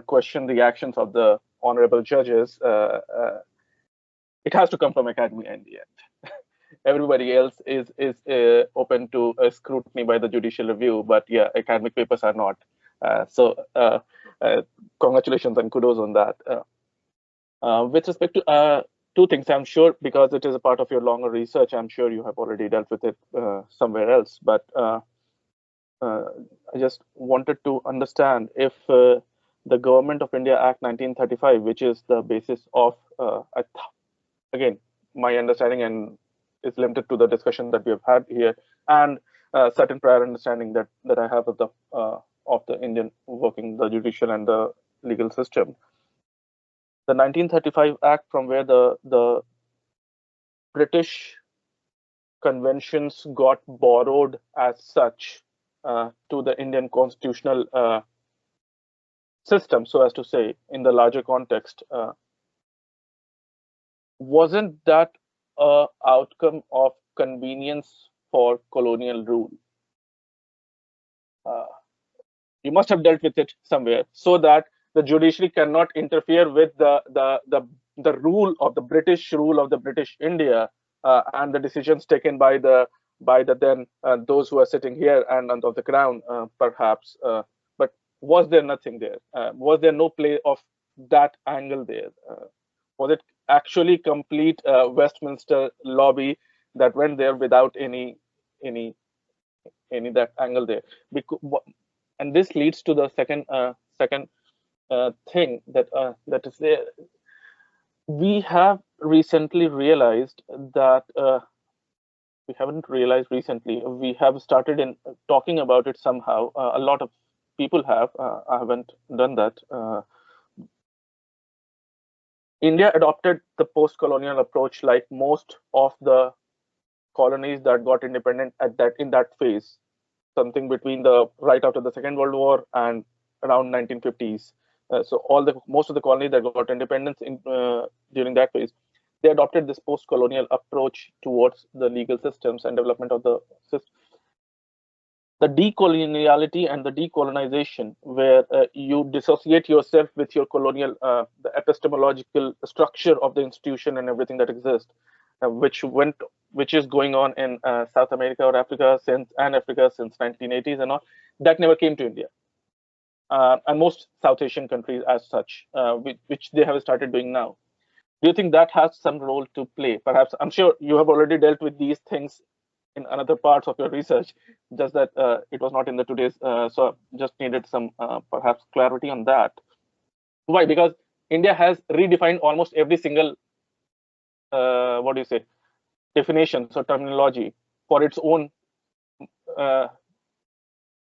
question the actions of the honorable judges. It has to come from academia in the end. Everybody else is open to scrutiny by the judicial review, but yeah, academic papers are not. Congratulations and kudos on that. With respect to two things, I'm sure, because it is a part of your longer research, I'm sure you have already dealt with it somewhere else, but I just wanted to understand if the Government of India Act 1935, which is the basis of, again, my understanding and is limited to the discussion that we have had here, and certain prior understanding that I have of the Indian working, the judicial and the legal system. The 1935 Act, from where the British conventions got borrowed as such to the Indian constitutional system, so as to say, in the larger context, wasn't that an outcome of convenience for colonial rule? You must have dealt with it somewhere, so that the judiciary cannot interfere with the rule of the British India and the decisions taken by the then those who are sitting here and of the crown, perhaps. But was there nothing there? Was there no play of that angle there? Was it actually complete Westminster lobby that went there without any that angle there? And this leads to the second thing that is there. We have recently realized that we haven't realized recently. We have started in talking about it somehow. A lot of people have. I haven't done that. India adopted the post-colonial approach, like most of the colonies that got independent in that phase, something between the right after the Second World War and around 1950s. So most of the colonies that got independence during that phase, they adopted this post-colonial approach towards the legal systems and development of the system. The decoloniality and the decolonization, where you dissociate yourself with your colonial, the epistemological structure of the institution and everything that exists, which is going on in South America or Africa since 1980s and all, that never came to India. And most South Asian countries as such, which they have started doing now. Do you think that has some role to play? Perhaps, I'm sure you have already dealt with these things in another parts of your research, just that it was not in the today's, so just needed some perhaps clarity on that. Why? Because India has redefined almost every single, definition, so terminology for its own,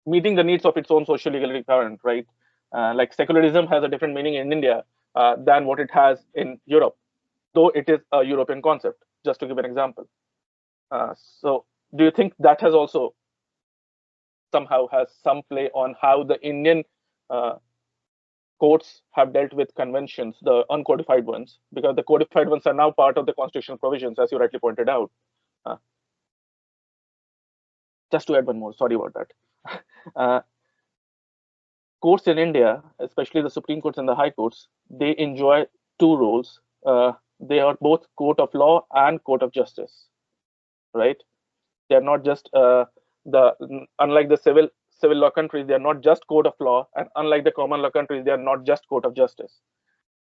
meeting the needs of its own social legal current, right? Like secularism has a different meaning in India than what it has in Europe, though it is a European concept, just to give an example. So do you think that has also somehow has some play on how the Indian courts have dealt with conventions, the uncodified ones, because the codified ones are now part of the constitutional provisions, as you rightly pointed out? Just to add one more, sorry about that. Courts in India, especially the Supreme Courts and the High Courts, they enjoy two roles. They are both court of law and court of justice, right? They're not just unlike the civil law countries, they are not just court of law, and unlike the common law countries, they are not just court of justice.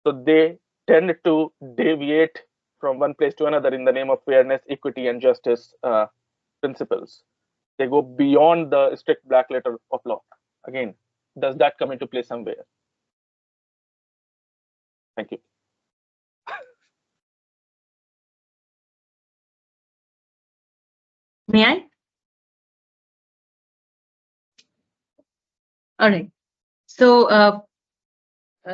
So they tend to deviate from one place to another in the name of fairness, equity, and justice principles. They go beyond the strict black letter of law. Again, does that come into play somewhere? Thank you. May I? All right. So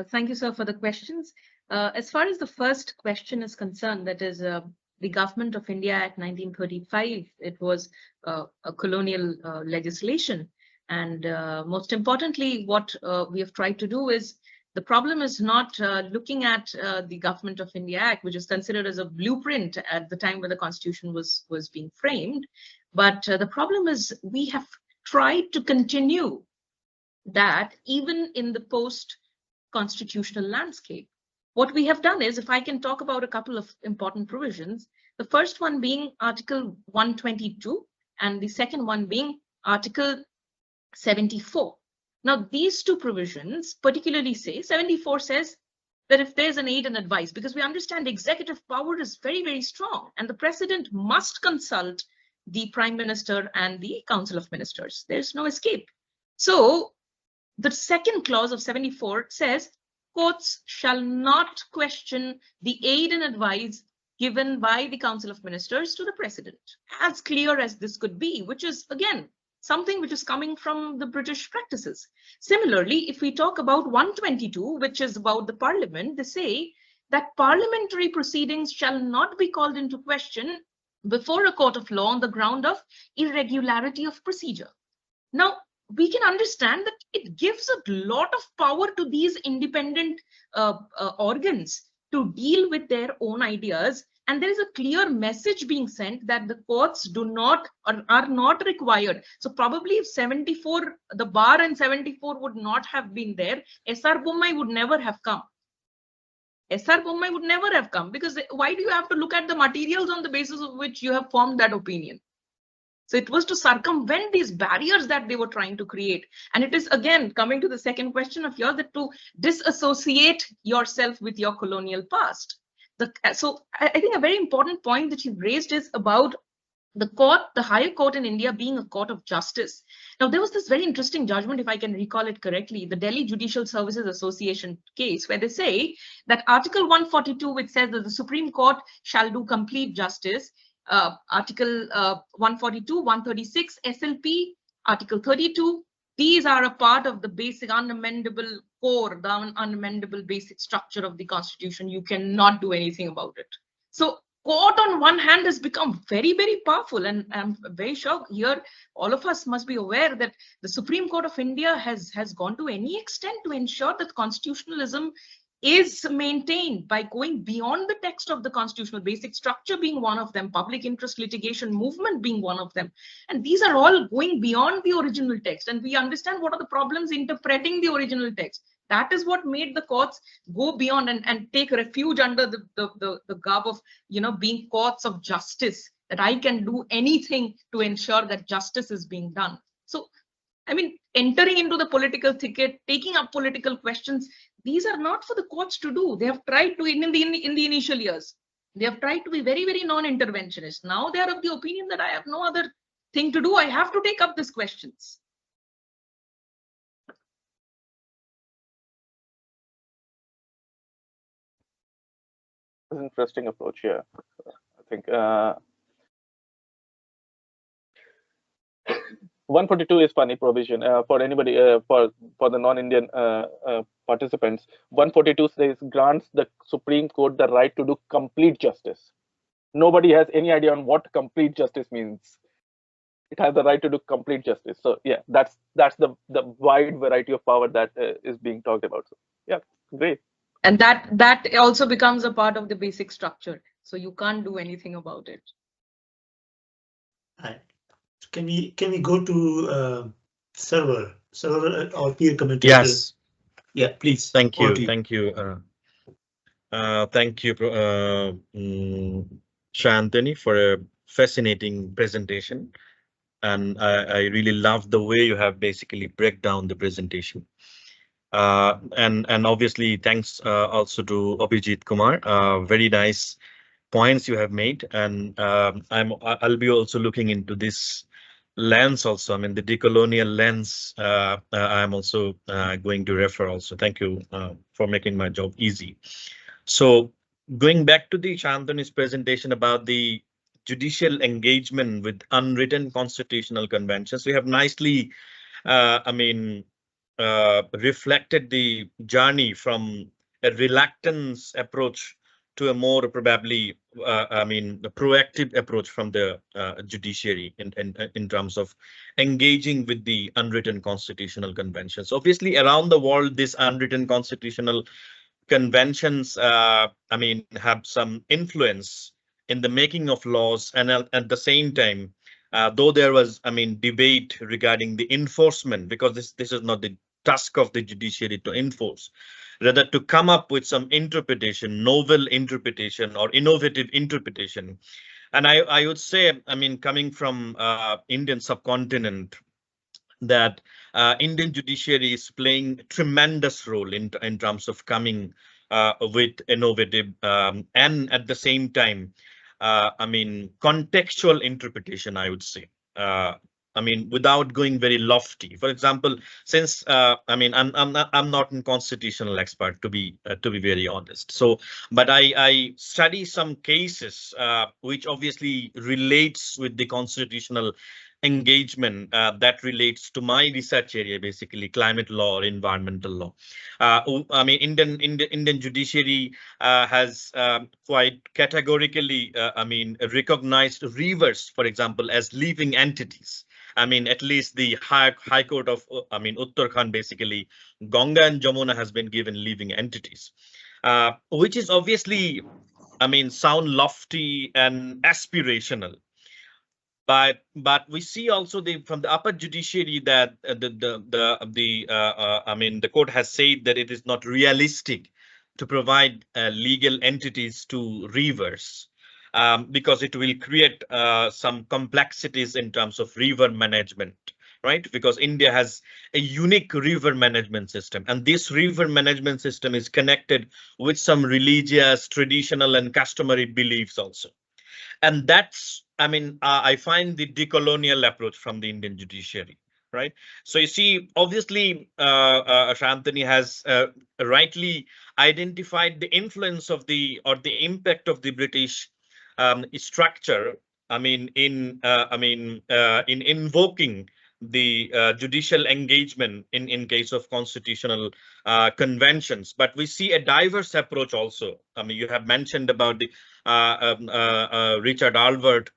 thank you, sir, for the questions. As far as the first question is concerned, that is the Government of India Act 1935, it was a colonial legislation. And most importantly, what we have tried to do is The problem is not looking at the Government of India Act, which is considered as a blueprint at the time when the Constitution was being framed. But the problem is we have tried to continue that even in the post-constitutional landscape. What we have done is, if I can talk about a couple of important provisions, the first one being Article 122 and the second one being Article 74. Now, these two provisions particularly say, 74 says that if there's an aid and advice, because we understand executive power is very, very strong, and the president must consult the prime minister and the council of ministers. There's no escape. So the second clause of 74 says, courts shall not question the aid and advice given by the council of ministers to the president. As clear as this could be, which is, again, something which is coming from the British practices. Similarly, if we talk about 122, which is about the parliament, they say that parliamentary proceedings shall not be called into question before a court of law on the ground of irregularity of procedure. Now, we can understand that it gives a lot of power to these independent organs to deal with their own ideas. And there is a clear message being sent that the courts do not or are not required. So probably if 74, the bar in 74 would not have been there, S.R. Bommai would never have come. S.R. Bommai would never have come, because why do you have to look at the materials on the basis of which you have formed that opinion? So it was to circumvent these barriers that they were trying to create. And it is, again, coming to the second question of yours, that to disassociate yourself with your colonial past. So I think a very important point that you've raised is about the court, the higher court in India being a court of justice. Now, there was this very interesting judgment, if I can recall it correctly, the Delhi Judicial Services Association case, where they say that Article 142, which says that the Supreme Court shall do complete justice, Article 142, 136, SLP, Article 32, these are a part of the basic unamendable core, the unamendable basic structure of the Constitution. You cannot do anything about it. So court on one hand has become very, very powerful, and I'm very sure here all of us must be aware that the Supreme Court of India has gone to any extent to ensure that constitutionalism is maintained by going beyond the text of the constitutional basic structure being one of them, public interest litigation movement being one of them. And these are all going beyond the original text. And we understand what are the problems interpreting the original text. That is what made the courts go beyond and take refuge under the garb of, being courts of justice, that I can do anything to ensure that justice is being done. So, I mean, entering into the political thicket, taking up political questions, these are not for the courts to do. They have tried to, in the initial years, they have tried to be very, very non-interventionist. Now they are of the opinion that I have no other thing to do. I have to take up these questions. It's an interesting approach here. I think 142 is funny provision for anybody, for the non-Indian participants. 142 says grants the Supreme Court the right to do complete justice. Nobody has any idea on what complete justice means. It has the right to do complete justice. So yeah, that's the wide variety of power that is being talked about. So yeah, great. And that also becomes a part of the basic structure. So you can't do anything about it. Right. Can we go to Sarwar, our peer commentator? Yes. Yeah, please. Thank you. Thank you, Sayantani, for a fascinating presentation. And I really love the way you have basically break down the presentation. And obviously, thanks also to Abhijeet Kumar. Very nice points you have made. And I'll be also looking into this lens also. I mean, the decolonial lens, I'm also going to refer also. Thank you for making my job easy. So going back to the Sayantani's presentation about the judicial engagement with unwritten constitutional conventions, we have nicely, reflected the journey from a reluctance approach to a more probably, I mean, a proactive approach from the judiciary in terms of engaging with the unwritten constitutional conventions. Obviously, around the world, this unwritten constitutional conventions, I mean, have some influence in the making of laws, and at the same time, though there was, I mean, debate regarding the enforcement, because this is not the task of the judiciary to enforce, rather to come up with some interpretation, novel interpretation or innovative interpretation. And I would say, I mean, coming from Indian subcontinent, that Indian judiciary is playing a tremendous role in terms of coming with innovative and at the same time, I mean, contextual interpretation, I would say. I mean, without going very lofty. For example, since I mean, I'm not a constitutional expert, to be very honest. So, but I study some cases which obviously relates with the constitutional engagement that relates to my research area, basically climate law or environmental law. I mean, Indian judiciary has quite categorically, I mean, recognized rivers, for example, as living entities. I mean, at least the High Court of, I mean, Uttarakhand, basically, Ganga and Jamuna has been given living entities, which is obviously, I mean, sound lofty and aspirational. But we see also from the upper judiciary that I mean, the court has said that it is not realistic to provide legal entities to rivers, because it will create some complexities in terms of river management, right? Because India has a unique river management system, and this river management system is connected with some religious, traditional, and customary beliefs also. And that's, I mean, I find the decolonial approach from the Indian judiciary, right? So you see, obviously, Sayantani has rightly identified the influence of the impact of the British structure. I mean, in invoking the judicial engagement in case of constitutional conventions. But we see a diverse approach also. I mean, you have mentioned about the Richard Alvord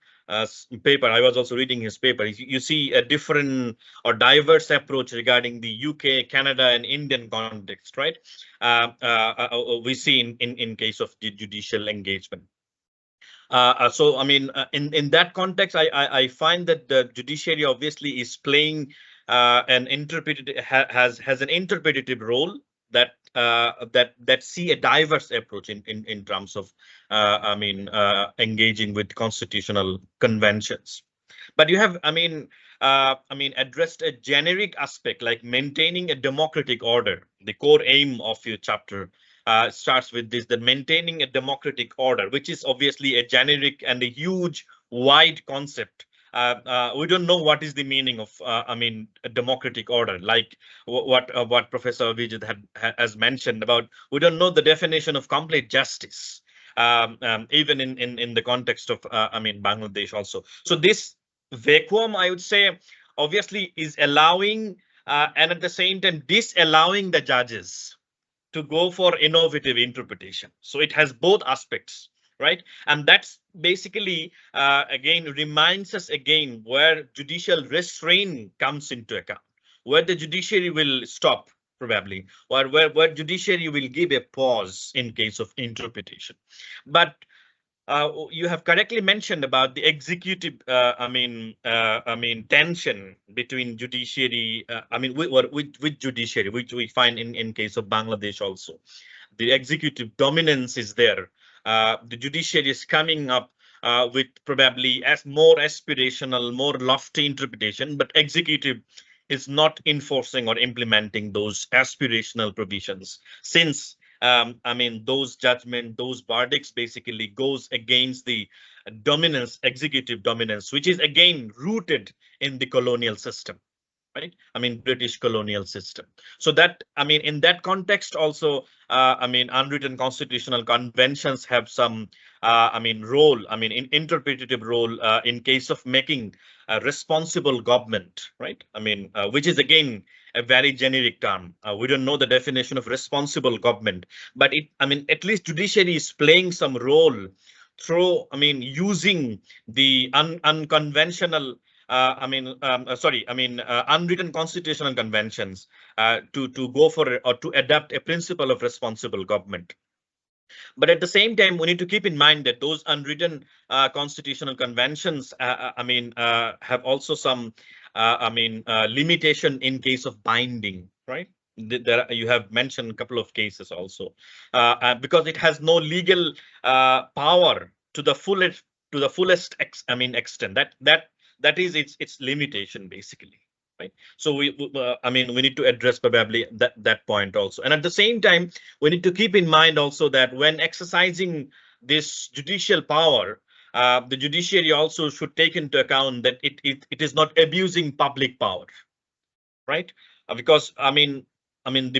paper. I was also reading his paper. You see a different or diverse approach regarding the UK, Canada, and Indian context, right? We see in case of the judicial engagement. So, I mean, in that context, I find that the judiciary obviously is playing an interpretive has an interpretative role that see a diverse approach in terms of I mean, engaging with constitutional conventions. But you have, I mean, addressed a generic aspect like maintaining a democratic order. The core aim of your chapter starts with this: the maintaining a democratic order, which is obviously a generic and a huge, wide concept. We don't know what is the meaning of, I mean, a democratic order, like what Professor Abhijeet has mentioned about. We don't know the definition of complete justice, even in the context of, I mean, Bangladesh also. So this vacuum, I would say, obviously is allowing and at the same time disallowing the judges to go for innovative interpretation. So it has both aspects, right? And that's basically, again, reminds us again where judicial restraint comes into account, where the judiciary will stop probably, or where judiciary will give a pause in case of interpretation. But you have correctly mentioned about the executive, I mean, tension between judiciary, I mean, with judiciary, which we find in case of Bangladesh also. The executive dominance is there. The judiciary is coming up with probably as more aspirational, more lofty interpretation, but executive is not enforcing or implementing those aspirational provisions, since I mean, those judgment, those verdicts basically goes against the dominance, executive dominance, which is again rooted in the colonial system, right? I mean, British colonial system. So that, I mean, in that context also, I mean, unwritten constitutional conventions have some, I mean, role, I mean, interpretative role in case of making a responsible government, right? I mean, which is again a very generic term. We don't know the definition of responsible government, but it, I mean, at least judiciary is playing some role through, I mean, using the unconventional unwritten constitutional conventions to go for or to adapt a principle of responsible government. But at the same time, we need to keep in mind that those unwritten constitutional conventions, have also some, limitation in case of binding, right? There you have mentioned a couple of cases also, because it has no legal power to the fullest extent. That is its limitation basically, right? So we need to address probably that point also. And at the same time, we need to keep in mind also that when exercising this judicial power, the judiciary also should take into account that it is not abusing public power, right? Because the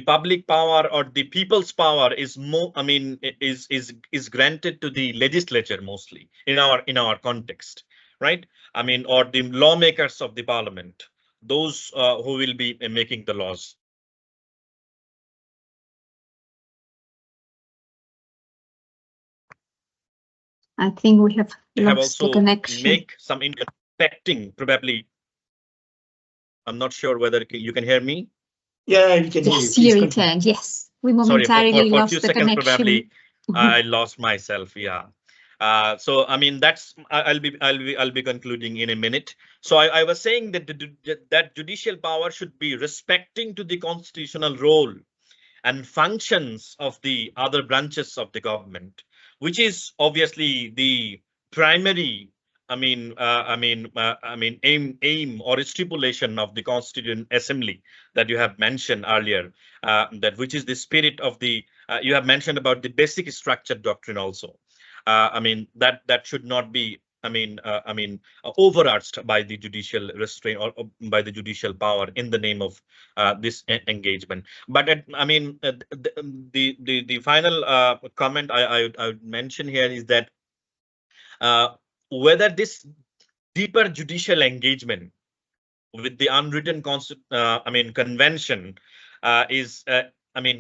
public power or the people's power is more, is granted to the legislature mostly in our context, right? I mean, or the lawmakers of the parliament, those who will be making the laws. I think we have lost the also connection. make some impacting probably. I'm not sure whether you can hear me. Yeah, we can hear you. Yes, Please you continue. returned. Yes, we Sorry, momentarily for a lost few the seconds connection. probably I lost myself. Yeah. So I mean, that's I'll be concluding in a minute. So I was saying that that judicial power should be respecting to the constitutional role and functions of the other branches of the government, which is obviously the primary, aim or stipulation of the Constituent Assembly that you have mentioned earlier. That which is the spirit of the. You have mentioned about the basic structure doctrine also. That should not be. Overarched by the judicial restraint or by the judicial power in the name of this engagement. But the final comment I would mention here is that whether this deeper judicial engagement with the unwritten convention is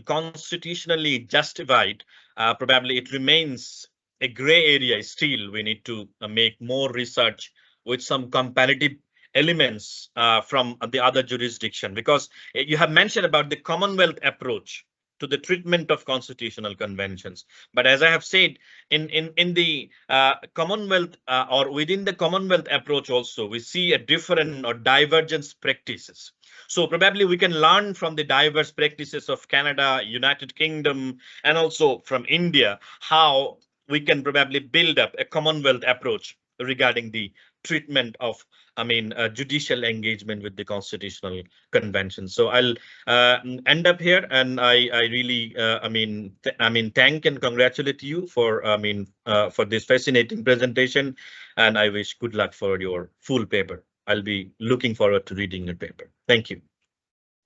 constitutionally justified, probably it remains a gray area still. We need to make more research with some comparative elements from the other jurisdiction, because you have mentioned about the Commonwealth approach to the treatment of constitutional conventions. But as I have said, in the Commonwealth or within the Commonwealth approach also, we see a different or divergence practices. So probably we can learn from the diverse practices of Canada, United Kingdom, and also from India, how we can probably build up a Commonwealth approach regarding the treatment of judicial engagement with the constitutional convention. So I'll end up here, and I really thank and congratulate you for for this fascinating presentation, and I wish good luck for your full paper. I'll be looking forward to reading your paper. Thank you.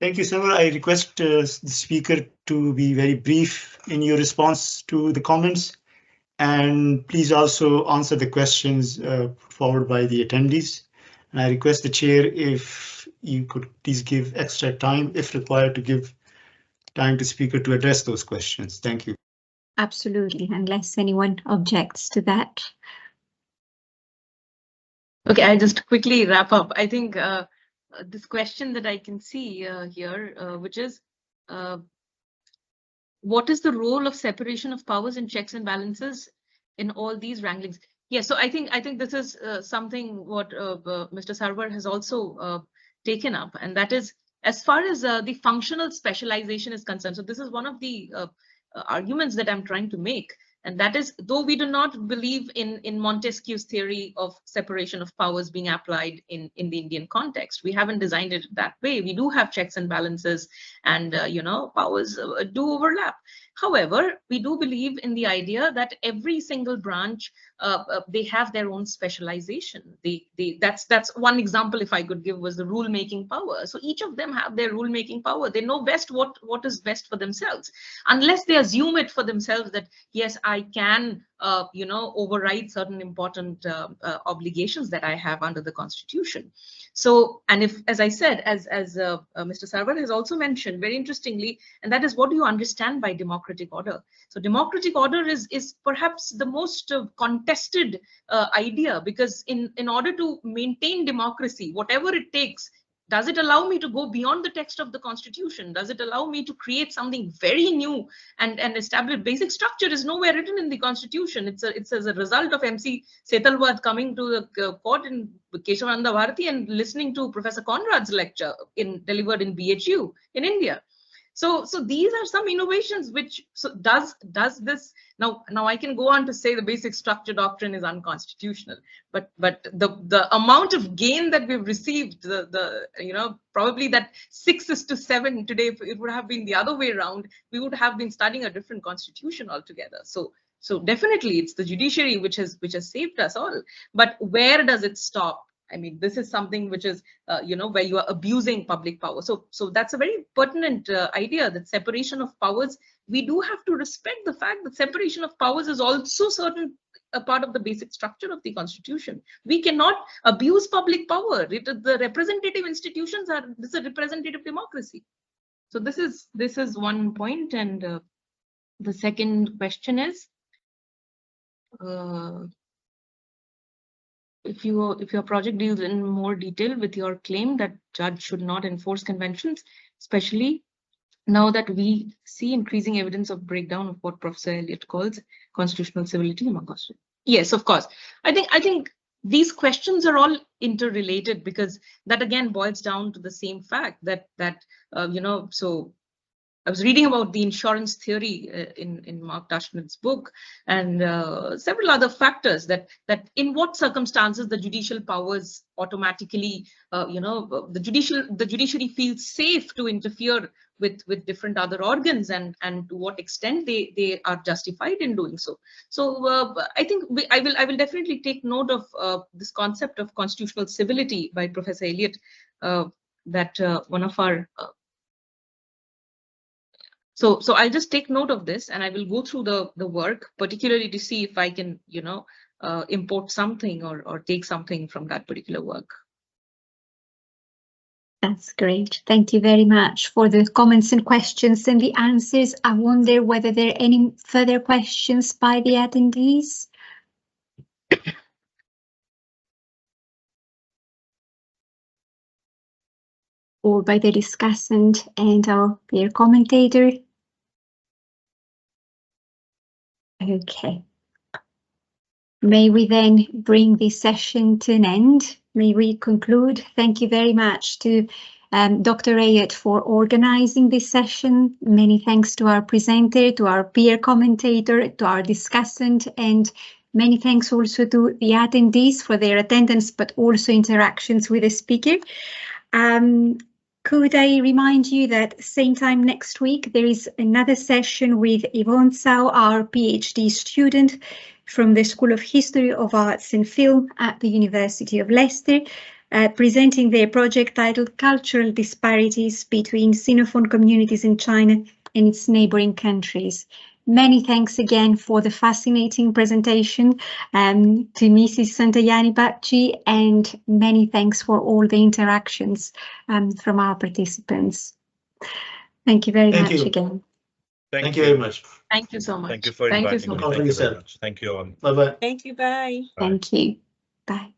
Thank you, Sarwar. I request the speaker to be very brief in your response to the comments, and please also answer the questions forwarded by the attendees. And I request the chair if you could please give extra time, if required, to give time to speaker to address those questions. Thank you. Absolutely, unless anyone objects to that. Okay, I just quickly wrap up. I think this question that I can see here, which is, what is the role of separation of powers and checks and balances in all these wranglings? Yeah, so I think this is something what Mr. Sarwar has also taken up, and that is as far as the functional specialization is concerned. So this is one of the arguments that I'm trying to make, And that is, though we do not believe in Montesquieu's theory of separation of powers being applied in the Indian context, we haven't designed it that way. We do have checks and balances, and powers do overlap. However, we do believe in the idea that every single branch, they have their own specialization. That's one example, if I could give, was the rule-making power. So each of them have their rule-making power. They know best what is best for themselves, unless they assume it for themselves that, yes, I can override certain important obligations that I have under the Constitution. So, and if, as I said, as Mr. Sarwar has also mentioned very interestingly, and that is, what do you understand by democratic order? So democratic order is perhaps the most contested idea, because in order to maintain democracy, whatever it takes, does it allow me to go beyond the text of the Constitution? Does it allow me to create something very new and establish? Basic structure is nowhere written in the Constitution. It's as a result of MC Setalvad coming to the court in Keshavananda Bharati and listening to Professor Conrad's lecture delivered in BHU in India. So these are some innovations which, so does this, now I can go on to say the basic structure doctrine is unconstitutional, but the amount of gain that we've received, probably that 6:7 today, if it would have been the other way around, we would have been studying a different constitution altogether. So definitely it's the judiciary which has saved us all. But where does it stop? I mean, this is something which is, where you are abusing public power. So that's a very pertinent idea, that separation of powers. We do have to respect the fact that separation of powers is also a part of the basic structure of the Constitution. We cannot abuse public power. The representative institutions this is a representative democracy. So this is one point. And the second question is, if your project deals in more detail with your claim that judge should not enforce conventions, especially now that we see increasing evidence of breakdown of what Professor Elliott calls constitutional civility among us. Yes, of course. I think these questions are all interrelated, because that again boils down to the same fact that so I was reading about the insurance theory in Mark Dashman's book, and several other factors that in what circumstances the judicial powers automatically, the judiciary feels safe to interfere with different other organs, and to what extent they are justified in doing so. So I think I will definitely take note of this concept of constitutional civility by Professor Elliott, that one of our So I'll just take note of this, and I will go through the work, particularly to see if I can, import something or take something from that particular work. That's great. Thank you very much for the comments and questions and the answers. I wonder whether there are any further questions by the attendees. Or by the discussant and our peer commentator. Okay. May we then bring this session to an end? May we conclude? Thank you very much to Dr. Elliott for organizing this session. Many thanks to our presenter, to our peer commentator, to our discussant, and many thanks also to the attendees for their attendance, but also interactions with the speaker. Could I remind you that same time next week, there is another session with Yvonne Tsao, our PhD student from the School of History of Arts and Film at the University of Leicester, presenting their project titled Cultural Disparities Between Sinophone Communities in China and its neighboring countries. Many thanks again for the fascinating presentation to Mrs. Sayantani Bagchi, and many thanks for all the interactions from our participants. Thank you very much again. Thank you very much. Thank you so much. Thank you for inviting me. Thank you very much. Thank you all. Bye-bye. Thank you. Bye. Thank you. Bye.